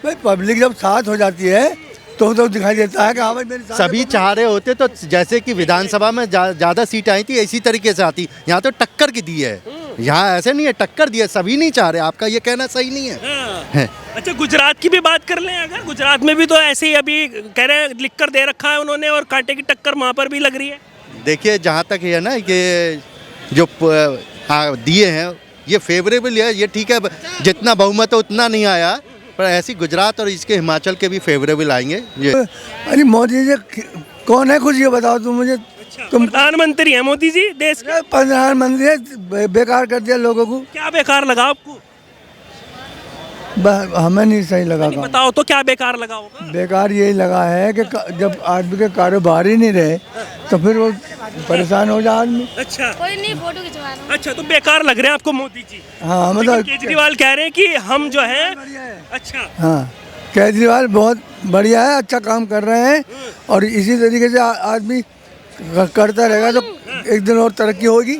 भाई पब्लिक जब साथ हो जाती है तो दिखाई देता है कि हाँ भाई मेरे साथ सभी चाह रहे होते तो जैसे कि विधानसभा में ज़्यादा सीट आई थी इसी तरीके से आती। यहाँ तो टक्कर की दी है, यहाँ ऐसे नहीं है, टक्कर दी है, सभी नहीं चाह रहे। आपका ये कहना सही नहीं है, है। अच्छा, गुजरात की भी बात कर लें अगर, गुजरात में भी तो ऐसे ही अभी कह रहे हैं, लिख कर दे रखा है उन्होंने और कांटे की टक्कर वहाँ पर भी लग रही है। देखिए जहाँ तक है ना ये जो दिए हैं ये फेवरेबल है, ये ठीक है। जितना बहुमत है उतना नहीं आया, पर ऐसी गुजरात और इसके हिमाचल के भी फेवरेबल आएंगे ये। अरे मोदी जी कौन है, कुछ ये बताओ तुम मुझे। तुम प्रधानमंत्री है मोदी जी देश के। प्रधानमंत्री बेकार कर दिया लोगों को। क्या बेकार लगा आपको? हमें नहीं सही लगा काम। बताओ तो क्या बेकार लगा होगा? बेकार यही लगा है कि जब आदमी के कारोबार ही नहीं रहे तो फिर वो परेशान हो जाए आदमी। अच्छा, कोई नहीं, फोटो खिंचवा रहा हूं। अच्छा, तो बेकार लग रहे हैं आपको मोदी जी? हाँ लेकिन मतलब केजरीवाल कह रहे हैं कि हम जो है। अच्छा, हाँ केजरीवाल बहुत बढ़िया है, अच्छा काम कर रहे हैं और इसी तरीके से आदमी करता रहेगा तो एक दिन और तरक्की होगी,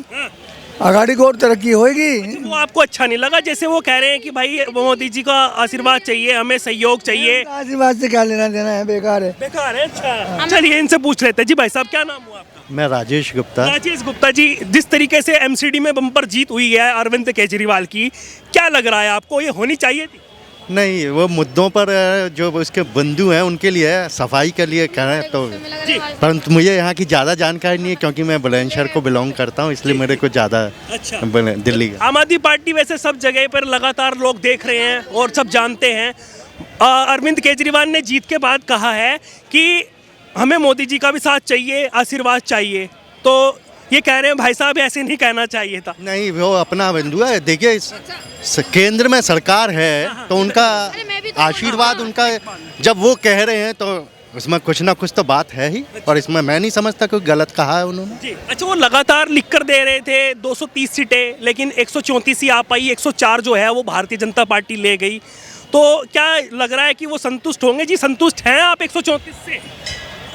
आगाड़ी को और तरक्की होगी। वो आपको अच्छा नहीं लगा जैसे वो कह रहे हैं कि भाई मोदी जी का आशीर्वाद चाहिए, हमें सहयोग चाहिए? आशीर्वाद से क्या लेना देना है, बेकार है। बेकार है। अच्छा, चलिए इनसे पूछ लेते हैं। जी भाई साहब, क्या नाम हुआ आपका? मैं राजेश गुप्ता। राजेश गुप्ता जी, जिस तरीके से एमसीडी में बम्पर जीत हुई है अरविंद केजरीवाल की, क्या लग रहा है आपको, ये होनी चाहिए थी? नहीं, वो मुद्दों पर जो उसके बंधु हैं उनके लिए सफाई के लिए करें तो, परंतु मुझे यहाँ की ज़्यादा जानकारी नहीं है क्योंकि मैं बुलंदशहर को बिलोंग करता हूँ, इसलिए मेरे को ज़्यादा अच्छा। दिल्ली का। आम आदमी पार्टी वैसे सब जगह पर लगातार लोग देख रहे हैं और सब जानते हैं। अरविंद केजरीवाल ने जीत के बाद कहा है कि हमें मोदी जी का भी साथ चाहिए, आशीर्वाद चाहिए। तो ये कह रहे हैं भाई साहब ऐसे नहीं कहना चाहिए था। नहीं, वो अपना बंधु है। देखिए केंद्र में सरकार है तो उनका आशीर्वाद, उनका जब वो कह रहे हैं तो उसमें कुछ ना कुछ तो बात है ही, और इसमें मैं नहीं समझता कोई गलत कहा है उन्होंने। जी, अच्छा, वो लगातार लिख कर दे रहे थे 230 सीटें, लेकिन 134 ही आ पाई, 104 जो है वो भारतीय जनता पार्टी ले गई। तो क्या लग रहा है कि वो संतुष्ट होंगे? जी संतुष्ट हैं आप 134 से?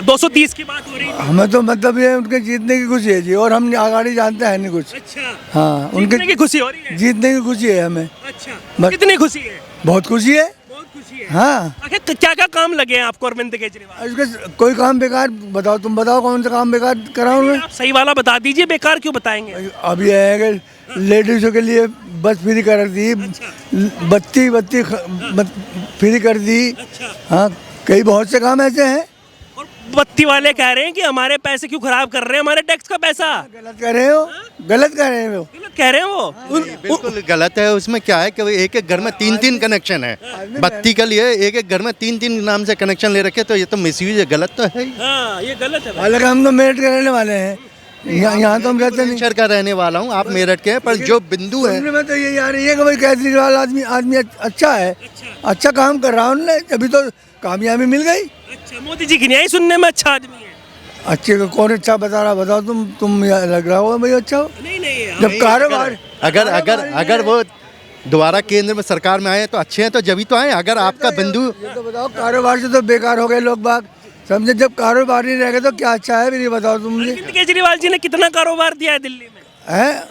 230 की बात हो रही है। हमें तो मतलब ये उनके जीतने की खुशी है जी, और हम आगाड़ी जानते हैं नहीं कुछ। अच्छा, हाँ, उनके जीतने की खुशी हो रही है। जीतने की खुशी है हमें। अच्छा, कितनी खुशी है? बहुत खुशी है। बहुत खुशी है। हाँ, आखिर क्या क्या काम लगे हैं आपको अरविंद केजरीवाल? इसके कोई काम बेकार बताओ, तुम बताओ कौन सा काम बेकार करा उन्होंने। आप सही वाला बता दीजिए, बेकार क्यों बताएंगे? अब ये है कि लेडीजों के लिए बस फ्री कर दी, बत्ती फ्री कर दी। हाँ, कई बहुत से काम ऐसे हैं। और बत्ती वाले कह रहे हैं कि हमारे पैसे क्यों खराब कर रहे हैं, हमारे टैक्स का पैसा। गलत कह रहे हो, गलत कह रहे हो। गलत कह रहे हैं वो। बिल्कुल गलत है। उसमें क्या है कि एक एक घर में 3-3 कनेक्शन है बत्ती के लिए, एक एक घर में 3-3 नाम से कनेक्शन ले रखे, तो ये तो मिसयूज है, गलत तो है। हाँ, ये गलत है। हालांकि हम तो मेरठ के रहने वाले हैं, यहाँ तो हम रहते नहीं। शहर का रहने वाला हूँ, आप मेरठ के हैं, पर जो बिंदु है सुनने में तो यही आ रही है कि भाई केजरीवाल आदमी अच्छा है, अच्छा काम कर रहा है उन्होंने, अभी तो कामयाबी मिल गई। अच्छा, मोदी जी की नहीं आई सुनने में अच्छा आदमी है? अच्छे को कौन अच्छा बता रहा, बताओ तुम लग रहा हो भाई अच्छा हो। नहीं, जब कारोबार अगर वो दोबारा केंद्र में सरकार में आए तो अच्छे हैं, तो जब तो आए। अगर आपका बिंदु, ये तो बताओ, कारोबार से तो बेकार हो गए लोग बाग, समझे। जब कारोबार नहीं रहेगा तो क्या अच्छा है, ये बताओ तुम मुझे। अरविंद केजरीवाल जी ने कितना कारोबार दिया है दिल्ली में? है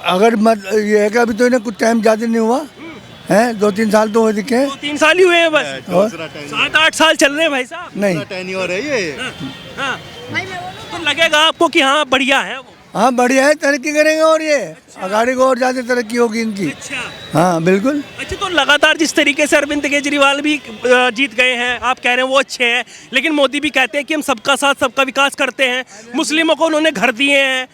अगर ये है कि अभी तो इन्हें कुछ टाइम ज़्यादा नहीं हुआ है, 2-3 साल तो हुए दिखे हैं। 2-3 साल ही हुए हैं बस, 7-8 साल चल रहे हैं भाई साहब। नहीं, टेन्योर है ये। हाँ, तो लगेगा आपको कि हाँ बढ़िया है वो? हाँ बढ़िया है, तरक्की करेंगे और ये आगाड़ी को और ज़्यादा तरक्की होगी इनकी। अच्छा, हाँ बिल्कुल। अच्छा, तो लगातार जिस तरीके से अरविंद केजरीवाल भी जीत गए हैं, आप कह रहे हैं वो अच्छे हैं, लेकिन मोदी भी कहते हैं कि हम सबका साथ सबका विकास करते हैं। मुस्लिमों को उन्होंने घर दिए हैं,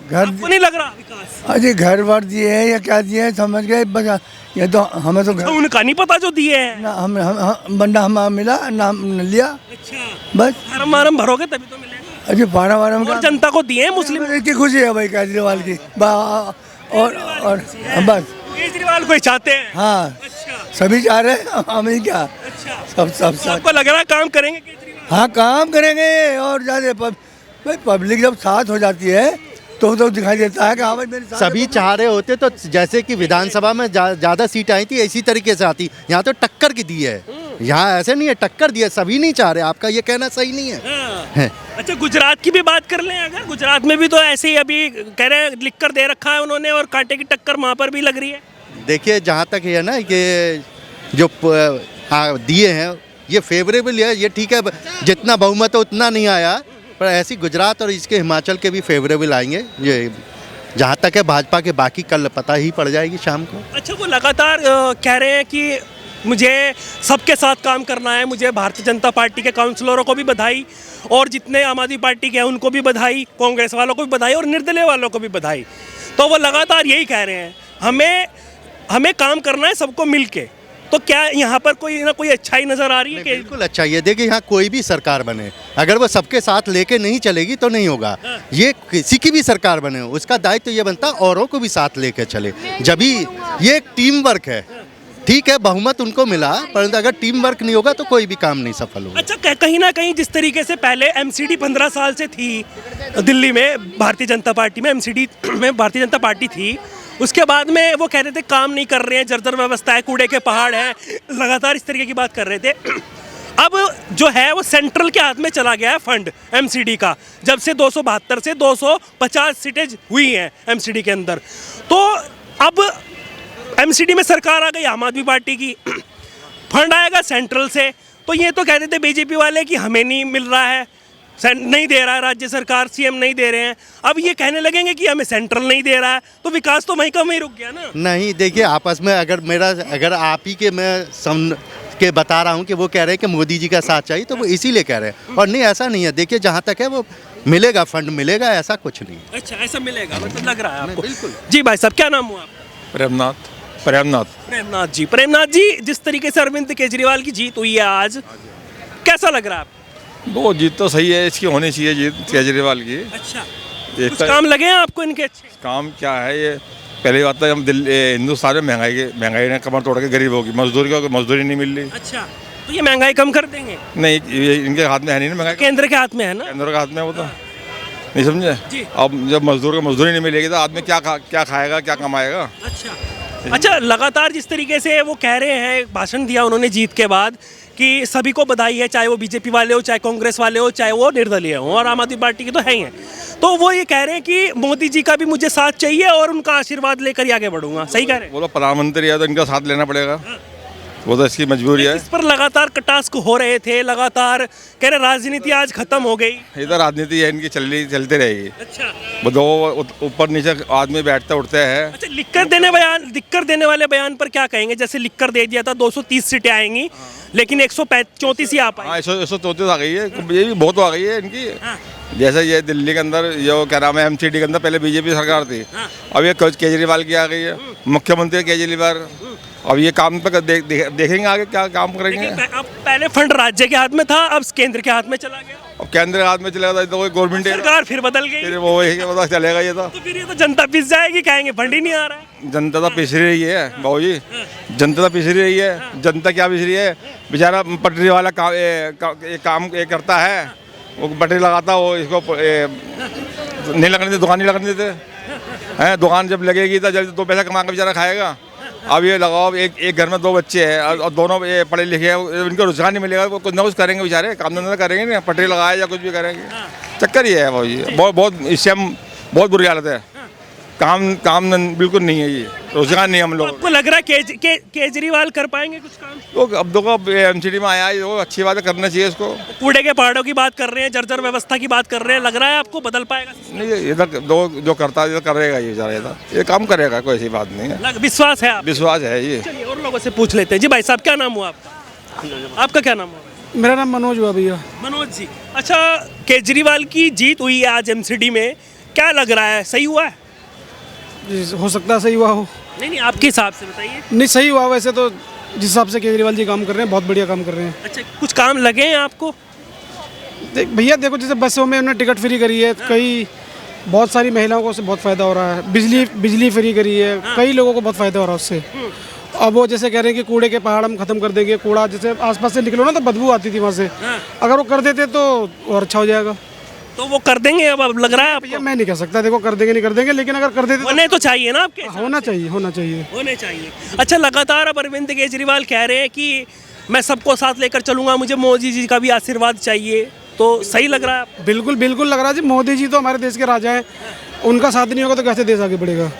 घर आपको नहीं लग रहा विकास? अजय घर वर दिए हैं या क्या दिए हैं समझ गए, बस ये तो हमें तो तो उनका नहीं पता जो दिए हैं। ना हम बंदा हमें मिला नाम लिया, अच्छा, बस। फार्म वार्म भरोगे तभी तो मिलेगा। अजय फारा वारा और जनता को दिए हैं मुस्लिम। की खुशी है भाई केजरीवाल की, और बस केजरीवाल को ही चाहते हैं। हाँ, अच्छा, सभी चाह रहे हैं, हम ही क्या, अच्छा, सब तो साथ। आपको लग रहा है काम करेंगे केजरीवाल? हाँ काम करेंगे और ज़्यादा भाई पब्लिक जब साथ हो जाती है तो दिखाई देता है कि हाँ भाई मेरे साथ सभी चाह रहे होते तो जैसे कि विधानसभा में ज़्यादा सीट आई थी इसी तरीके से आती। यहाँ तो टक्कर की दी है, यहाँ ऐसे नहीं है, टक्कर दी है, सभी नहीं चाह रहे। आपका ये कहना सही नहीं है, है। अच्छा, गुजरात की भी बात कर लें अगर, गुजरात में भी तो ऐसे ही अभी कह रहे हैं, लिख कर दे रखा है उन्होंने और कांटे की टक्कर वहाँ पर भी लग रही है। देखिए जहाँ तक है ना, ये जो दिए हैं ये फेवरेबल है, ये ठीक है। जितना बहुमत है उतना नहीं आया, पर ऐसी गुजरात और इसके हिमाचल के भी फेवरेबल आएंगे। ये जहाँ तक है भाजपा के, बाकी कल पता ही पड़ जाएगी शाम को। अच्छा, वो लगातार कह रहे हैं कि मुझे सबके साथ काम करना है, मुझे भारतीय जनता पार्टी के काउंसलरों को भी बधाई और जितने आम आदमी पार्टी के हैं उनको भी बधाई, कांग्रेस वालों को भी बधाई और निर्दलीय वालों को भी बधाई। तो वो लगातार यही कह रहे हैं हमें काम करना है सबको मिलके। तो क्या यहाँ पर कोई ना कोई अच्छाई नजर आ रही है? बिल्कुल अच्छा है। देखिए यहाँ कोई भी सरकार बने, अगर वो सबके साथ लेके नहीं चलेगी तो नहीं होगा। ये किसी की भी सरकार बने, उसका दायित्व ये बनता औरों को भी साथ लेके चले, जब ही ये एक टीम वर्क है। ठीक है, बहुमत उनको मिला, परंतु अगर टीम वर्क नहीं होगा तो कोई भी काम नहीं सफल होगा। अच्छा, कहीं ना कहीं जिस तरीके से पहले एमसीडी 15 साल से थी दिल्ली में, भारतीय जनता पार्टी में एमसीडी में भारतीय जनता पार्टी थी, उसके बाद में वो कह रहे थे काम नहीं कर रहे हैं, जर्जर व्यवस्था है, कूड़े के पहाड़ हैं, लगातार इस तरीके की बात कर रहे थे। अब जो है वो सेंट्रल के हाथ में चला गया है फंड एमसीडी का, जब से 272 से 250 सीटें हुई हैं एमसीडी के अंदर। तो अब एमसीडी में सरकार आ गई आम आदमी पार्टी की, फंड आएगा सेंट्रल से। तो ये तो कहते थे बीजेपी वाले कि हमें नहीं मिल रहा है, नहीं दे रहा है राज्य सरकार, सीएम नहीं दे रहे हैं। अब ये कहने लगेंगे कि हमें सेंट्रल नहीं दे रहा है, तो विकास तो वहीं का वहीं रुक गया ना। नहीं, देखिए आपस में अगर आप ही के मैं के बता रहा हूँ कि वो कह रहे हैं कि मोदी जी का साथ चाहिए, तो वो इसीलिए कह रहे हैं। और नहीं, ऐसा नहीं है। देखिए जहाँ तक है वो मिलेगा, फंड मिलेगा, ऐसा कुछ नहीं। अच्छा, ऐसा मिलेगा मतलब लग रहा है आपको? बिल्कुल जी भाई साहब, क्या नाम हुआ आपका? प्रेमनाथ जी। प्रेमनाथ जी, जिस तरीके से अरविंद केजरीवाल की जीत हुई है आज, कैसा लग रहा है आपको? वो जीत तो सही है, इसकी होनी चाहिए जीत केजरीवाल की। अच्छा, एक कुछ काम लगे हैं आपको इनके अच्छे? काम क्या है ये, पहली बात तो हम हिंदुस्तान में महंगाई ने कमर तोड़ के गरीब होगी, मजदूरी नहीं मिल रही। अच्छा, तो ये महंगाई कम कर देंगे? नहीं, ये इनके हाथ में है नहीं ना महंगाई, केंद्र के हाथ में है ना। केंद्र के हाथ में, वो तो नहीं समझे। अब जब मजदूर को मजदूरी नहीं मिलेगी तो आदमी क्या खाएगा, क्या कमाएगा। अच्छा, लगातार जिस तरीके से वो कह रहे हैं, भाषण दिया उन्होंने जीत के बाद कि सभी को बधाई है, चाहे वो बीजेपी वाले हो, चाहे कांग्रेस वाले हो, चाहे वो निर्दलीय हो, और आम आदमी पार्टी के तो है ही हैं। तो वो ये कह रहे हैं कि मोदी जी का भी मुझे साथ चाहिए और उनका आशीर्वाद लेकर ही आगे बढ़ूंगा। सही कह रहे हैं? वो तो प्रधानमंत्री है तो इनका साथ लेना पड़ेगा, वो तो इसकी मजबूरी है। इस पर लगातार कटास्क हो रहे थे, लगातार कह रहे राजनीति आज खत्म हो गई। इधर राजनीति है इनकी चलती रहेगी। अच्छा, वो दो ऊपर नीचे आदमी बैठते उठते हैं। अच्छा, लिख कर देने वाले बयान पर क्या कहेंगे? जैसे लिख कर दे दिया था 230 सीटें आएंगी, लेकिन 134 ही आ पाई। हाँ, 134 आ गई है, ये भी बहुत आ गई है इनकी। जैसे ये दिल्ली के अंदर जो क्या नाम है, एमसीडी के अंदर पहले बीजेपी सरकार थी, अब ये केजरीवाल की आ गई है, मुख्यमंत्री केजरीवाल। अब ये काम पे देखेंगे आगे क्या काम करेंगे। अब पहले फंड राज्य के हाथ में था, अब केंद्र के हाथ में चला गया। अब केंद्र के हाथ में चलेगा तो कोई गवर्नमेंट सरकार फिर बदल गई, फिर वो पता चलेगा। ये तो फिर ये तो जनता पिस जाएगी, कहेंगे फंड ही नहीं आ रहा है। जनता तो पिस रही है बाबू जी, जनता तो पिस रही है। जनता क्या पिस रही है, बेचारा पटरी वाला काम करता है, वो पटरी लगाता, वो इसको नहीं लगने देते, दुकान नहीं लगने देते हैं। दुकान जब लगेगी तो जल्दी 2 पैसा कमा के बेचारा खाएगा। अब ये लगाओ, एक घर में 2 बच्चे हैं और दोनों ये पढ़े लिखे हैं, इनको रोजगार नहीं मिलेगा, वो कुछ ना कुछ करेंगे बेचारे, काम धंधा करेंगे ना, पटरी लगाए या कुछ भी करेंगे। चक्कर ये है भाई, बहुत इससे हम बहुत बुरी हालत है। काम बिल्कुल नहीं है, ये रोजगार नहीं हम लोग। आपको लग रहा है केजरीवाल कर पाएंगे कुछ काम? तो अब देखो एमसीडी में आया है, वो अच्छी बात है, करना चाहिए इसको। कूड़े के पहाड़ों की बात कर रहे हैं, जर्जर व्यवस्था की बात कर रहे हैं, लग रहा है आपको बदल पाएगा? नहीं, इधर जो करता है करेगा, ये बेचारा ये काम करेगा, कोई ऐसी बात नहीं है। विश्वास है? विश्वास है ये। चलिए और लोगों से पूछ लेते हैं। जी भाई साहब, क्या नाम हुआ आपका? आपका क्या नाम हुआ? मेरा नाम मनोज हुआ भैया। मनोज जी, अच्छा, केजरीवाल की जीत हुई है आज एमसीडी में, क्या लग रहा है, सही हुआ है? हो सकता है सही हुआ हो। नहीं, आपके हिसाब से बताइए। नहीं, सही हुआ वैसे तो, जिस हिसाब से केजरीवाल जी काम कर रहे हैं, बहुत बढ़िया काम कर रहे हैं। अच्छा, कुछ काम लगे हैं आपको? भैया देखो, जैसे बसों में उन्होंने टिकट फ्री करी है, कई बहुत सारी महिलाओं को उससे बहुत फ़ायदा हो रहा है। बिजली फ्री करी है, कई लोगों को बहुत फ़ायदा हो रहा है उससे। अब वो जैसे कह रहे हैं कि कूड़े के पहाड़ हम खत्म कर देंगे, कूड़ा जैसे आसपास से निकलो ना तो बदबू आती थी वहाँ से, अगर वो कर देते तो और अच्छा हो जाएगा। तो वो कर देंगे? अब लग रहा है भैया आपको? मैं नहीं कह सकता, देखो कर देंगे नहीं कर देंगे, लेकिन अगर कर देते होने तो चाहिए ना आपके? होना चाहिए, होना चाहिए, होने चाहिए। अच्छा, लगातार अब अरविंद केजरीवाल कह रहे हैं कि मैं सबको साथ लेकर चलूंगा, मुझे मोदी जी का भी आशीर्वाद चाहिए, तो सही लग रहा है? बिल्कुल बिल्कुल लग रहा है जी। मोदी जी तो हमारे देश के राजा हैं, उनका साथ नहीं होगा तो कैसे देश आगे बढ़ेगा।